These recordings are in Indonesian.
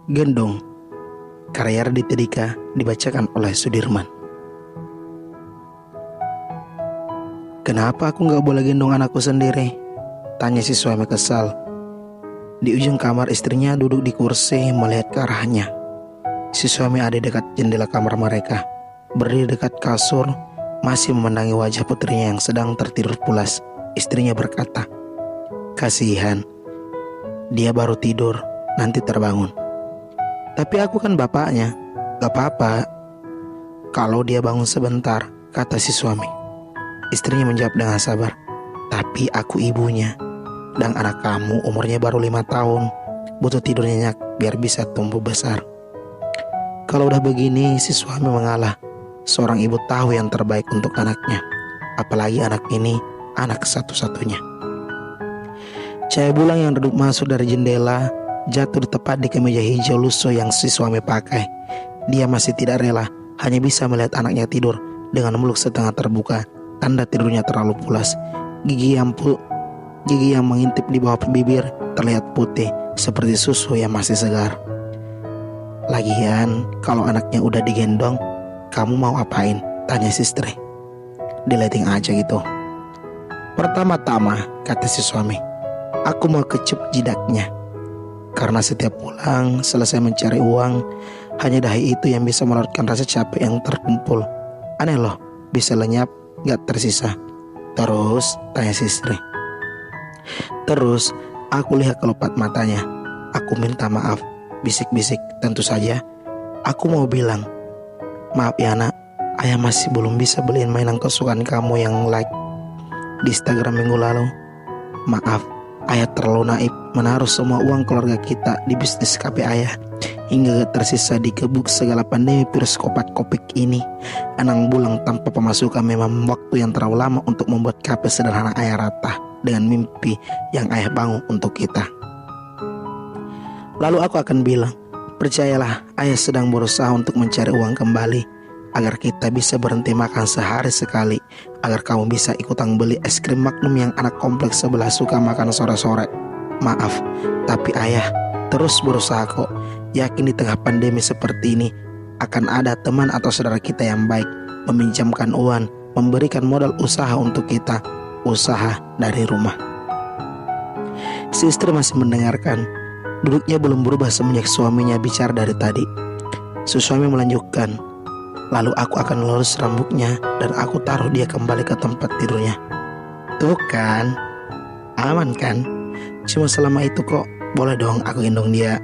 Gendong, karya Raditya Dika, dibacakan oleh Sudirman. Kenapa aku gak boleh gendong anakku sendiri? Tanya si suami kesal. Di ujung kamar istrinya duduk di kursi melihat ke arahnya. Si suami ada dekat jendela kamar mereka, berdiri dekat kasur, masih memandangi wajah putrinya yang sedang tertidur pulas. Istrinya berkata, kasihan, dia baru tidur, nanti terbangun. Tapi aku kan bapaknya. Gak apa-apa kalau dia bangun sebentar, kata si suami. Istrinya menjawab dengan sabar, tapi aku ibunya, dan anak kamu umurnya baru 5 tahun, butuh tidur nyenyak biar bisa tumbuh besar. Kalau udah begini, si suami mengalah. Seorang ibu tahu yang terbaik untuk anaknya, apalagi anak ini anak satu-satunya. Cahaya bulan yang redup masuk dari jendela jatuh tepat di kemeja hijau lusuh yang si suami pakai. Dia masih tidak rela, hanya bisa melihat anaknya tidur dengan mulut setengah terbuka, tanda tidurnya terlalu pulas. Gigi yang mengintip di bawah bibir terlihat putih seperti susu yang masih segar. Lagian kalau anaknya udah digendong, kamu mau apain? Tanya si istri. Dileting aja gitu. Pertama-tama, kata si suami, aku mau kecup jidaknya. Karena setiap pulang selesai mencari uang, hanya dahi itu yang bisa melarutkan rasa capek yang terkumpul. Aneh loh, bisa lenyap, gak tersisa. Terus, tanya si istri. Terus, aku lihat kelopak matanya. Aku minta maaf, bisik-bisik. Tentu saja, aku mau bilang, maaf ya nak, ayah masih belum bisa beliin mainan kesukaan kamu yang like di Instagram minggu lalu. Maaf, ayah terlalu naif menaruh semua uang keluarga kita di bisnis kafe ayah, hingga gak tersisa dikebuk segala pandemi virus Covid ini. 6 bulan tanpa pemasukan memang waktu yang terlalu lama untuk membuat kafe sederhana ayah rata dengan mimpi yang ayah bangun untuk kita. Lalu aku akan bilang, percayalah, ayah sedang berusaha untuk mencari uang kembali agar kita bisa berhenti makan sehari sekali, agar kamu bisa ikutan beli es krim Magnum yang anak kompleks sebelah suka makan sore-sore. Maaf, tapi ayah terus berusaha kok. Yakin di tengah pandemi seperti ini akan ada teman atau saudara kita yang baik, meminjamkan uang, memberikan modal usaha untuk kita, usaha dari rumah. Si istri masih mendengarkan. Duduknya belum berubah semenjak suaminya bicara dari tadi. Si suami melanjutkan, lalu aku akan lurus rambutnya dan aku taruh dia kembali ke tempat tidurnya. Tuh kan, aman kan? Cuma selama itu kok, boleh dong aku gendong dia.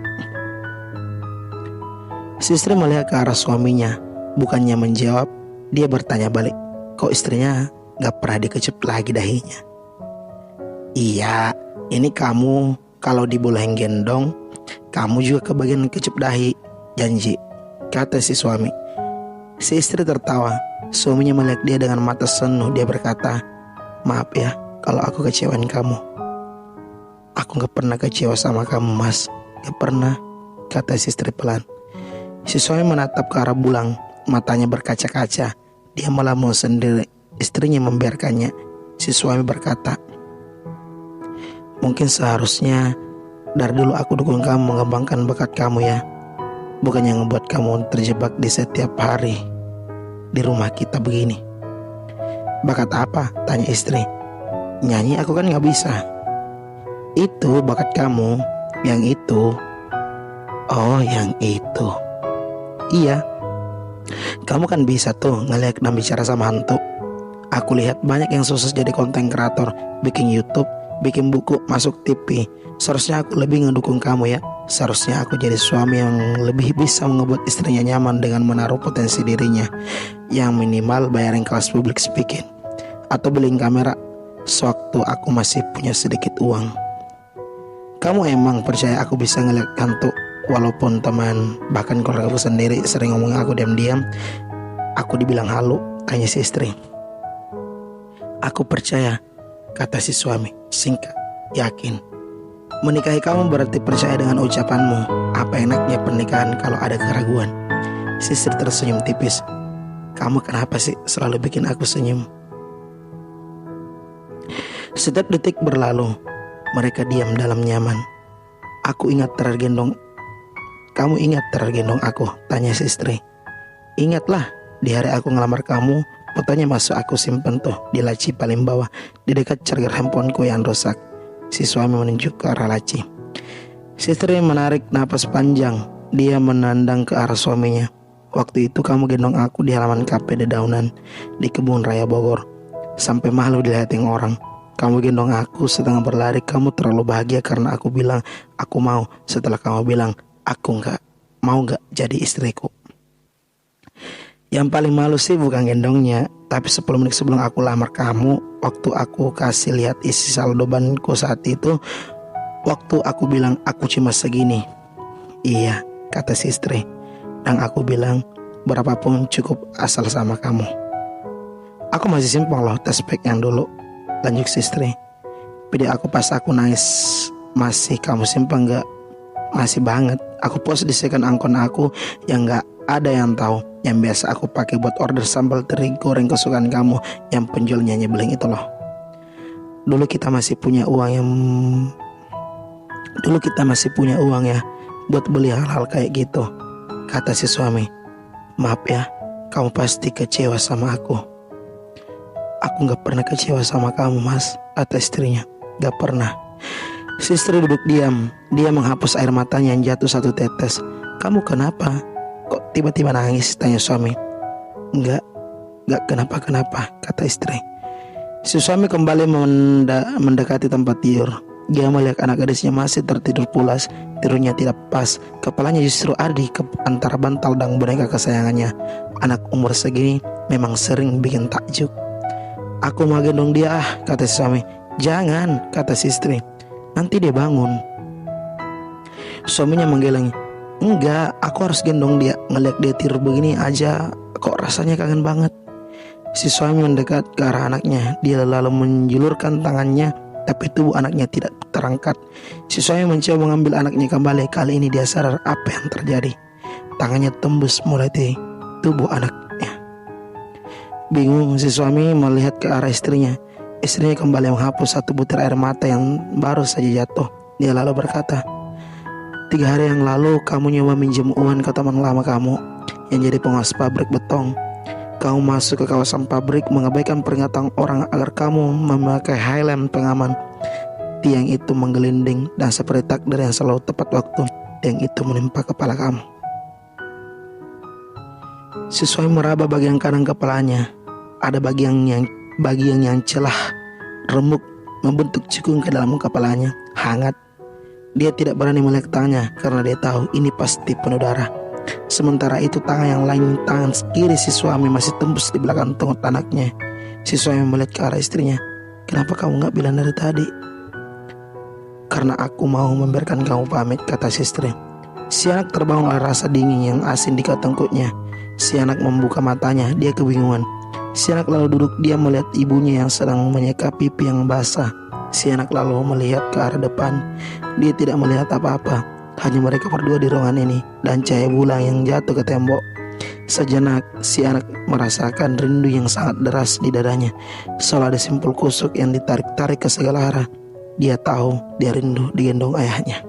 Si istri melihat ke arah suaminya. Bukannya menjawab, dia bertanya balik, kok istrinya gak pernah dikecup lagi dahinya? Iya, ini kamu kalau dibolehin gendong, kamu juga kebagian kecup dahi, janji, kata si suami. Si istri tertawa. Suaminya melihat dia dengan mata senuh. Dia berkata, maaf ya kalau aku kecewain kamu. Aku gak pernah kecewa sama kamu, Mas. Gak pernah, kata si istri pelan. Si suami menatap ke arah bulan. Matanya berkaca-kaca. Dia melamun sendiri. Istrinya membiarkannya. Si suami berkata, mungkin seharusnya dari dulu aku dukung kamu mengembangkan bakat kamu ya, bukannya ngebuat kamu terjebak di setiap hari di rumah kita begini. Bakat apa? Tanya istri. Nyanyi aku kan gak bisa. Itu bakat kamu. Yang itu. Oh, yang itu. Iya, kamu kan bisa tuh ngeliat dan bicara sama hantu. Aku lihat banyak yang sukses jadi konten kreator, bikin YouTube, bikin buku, masuk TV. Seharusnya aku lebih ngedukung kamu ya. Seharusnya aku jadi suami yang lebih bisa ngebuat istrinya nyaman dengan menaruh potensi dirinya. Yang minimal bayarin kelas public speaking, atau beliin kamera sewaktu aku masih punya sedikit uang. Kamu emang percaya aku bisa ngeliat hantu? Walaupun teman, bahkan keluarga aku sendiri sering ngomong aku diam-diam, aku dibilang halu, tanya si istri. Aku percaya, kata si suami, singkat, yakin. Menikahi kamu berarti percaya dengan ucapanmu. Apa enaknya pernikahan kalau ada keraguan? Si istri tersenyum tipis. Kamu kenapa sih selalu bikin aku senyum? Setiap detik berlalu, mereka diam dalam nyaman. Aku ingat terakhir gendong kamu ingat tergendong aku?" tanya si istri. "Ingatlah, di hari aku ngelamar kamu, fotonya masuk aku simpen tuh di laci paling bawah di dekat charger handphoneku yang rusak." Si suami menunjuk ke arah laci. Si istri menarik napas panjang. Dia menandang ke arah suaminya. "Waktu itu kamu gendong aku di halaman kafe dedaunan di Kebun Raya Bogor. Sampai malu dilihatin orang. Kamu gendong aku setengah berlari. Kamu terlalu bahagia karena aku bilang aku mau. Setelah kamu bilang aku nggak mau, nggak jadi istriku." Yang paling malu sih bukan gendongnya, tapi 10 menit sebelum aku lamar kamu, waktu aku kasih lihat isi saldo banku saat itu, waktu aku bilang aku cuma segini. "Iya," kata si istri. "Dan aku bilang berapapun cukup asal sama kamu." "Aku masih simpan loh tes pack yang dulu," lanjut si istri. "Video aku pas aku nangis masih kamu simpan nggak?" "Masih banget. Aku post di second akun aku yang nggak ada yang tahu, yang biasa aku pakai buat order sambal teri goreng kesukaan kamu yang penjualnya nyebelin itu loh. Dulu kita masih punya uang ya buat beli hal-hal kayak gitu," kata si suami. "Maaf ya, kamu pasti kecewa sama aku." "Aku gak pernah kecewa sama kamu, Mas," kata istrinya. "Gak pernah." Si istri duduk diam. Dia menghapus air matanya yang jatuh satu tetes. "Kamu kenapa? Kok tiba-tiba nangis?" tanya suami. Enggak kenapa-kenapa," kata istri. Si suami kembali mendekati tempat tidur. Dia melihat anak gadisnya masih tertidur pulas. Tidurnya tidak pas. Kepalanya justru ada di antara bantal dan boneka kesayangannya. Anak umur segini memang sering bikin takjub. "Aku mau gendong dia," kata si suami. "Jangan," kata si istri. "Nanti dia bangun." Suaminya menggeleng. "Enggak, aku harus gendong dia. Ngeliat dia tidur begini aja kok rasanya kangen banget." Si suami mendekat ke arah anaknya. Dia lalu menjulurkan tangannya, tapi tubuh anaknya tidak terangkat. Si suami mencoba mengambil anaknya kembali. Kali ini dia sadar apa yang terjadi. Tangannya tembus mulai di tubuh anaknya. Bingung, si suami melihat ke arah istrinya. Istrinya kembali menghapus satu butir air mata yang baru saja jatuh. Dia lalu berkata, 3 hari yang lalu kamu nyoba minjem uang ke teman lama kamu yang jadi pengawas pabrik beton. Kamu masuk ke kawasan pabrik mengabaikan peringatan orang agar kamu memakai helm pengaman. Tiang itu menggelinding dan seperti takdir yang selalu tepat waktu, tiang itu menimpa kepala kamu." Si suami meraba bagian kanan kepalanya. Ada bagian yang celah, remuk, membentuk cekung ke dalam kepalanya, hangat. Dia tidak berani melihat tangannya karena dia tahu ini pasti penuh darah. Sementara itu tangan yang lain, tangan kiri si suami masih tembus di belakang tengkuk anaknya. Si suami melihat ke arah istrinya. "Kenapa kamu gak bilang dari tadi?" "Karena aku mau membiarkan kamu pamit," kata si istri. Si anak terbangun oleh rasa dingin yang asin di tengkuknya. Si anak membuka matanya, dia kebingungan. Si anak lalu duduk diam melihat ibunya yang sedang menyeka pipi yang basah. Si anak lalu melihat ke arah depan. Dia tidak melihat apa-apa. Hanya mereka berdua di ruangan ini dan cahaya bulan yang jatuh ke tembok. Sejenak si anak merasakan rindu yang sangat deras di dadanya, seolah ada simpul kusuk yang ditarik-tarik ke segala arah. Dia tahu dia rindu digendong ayahnya.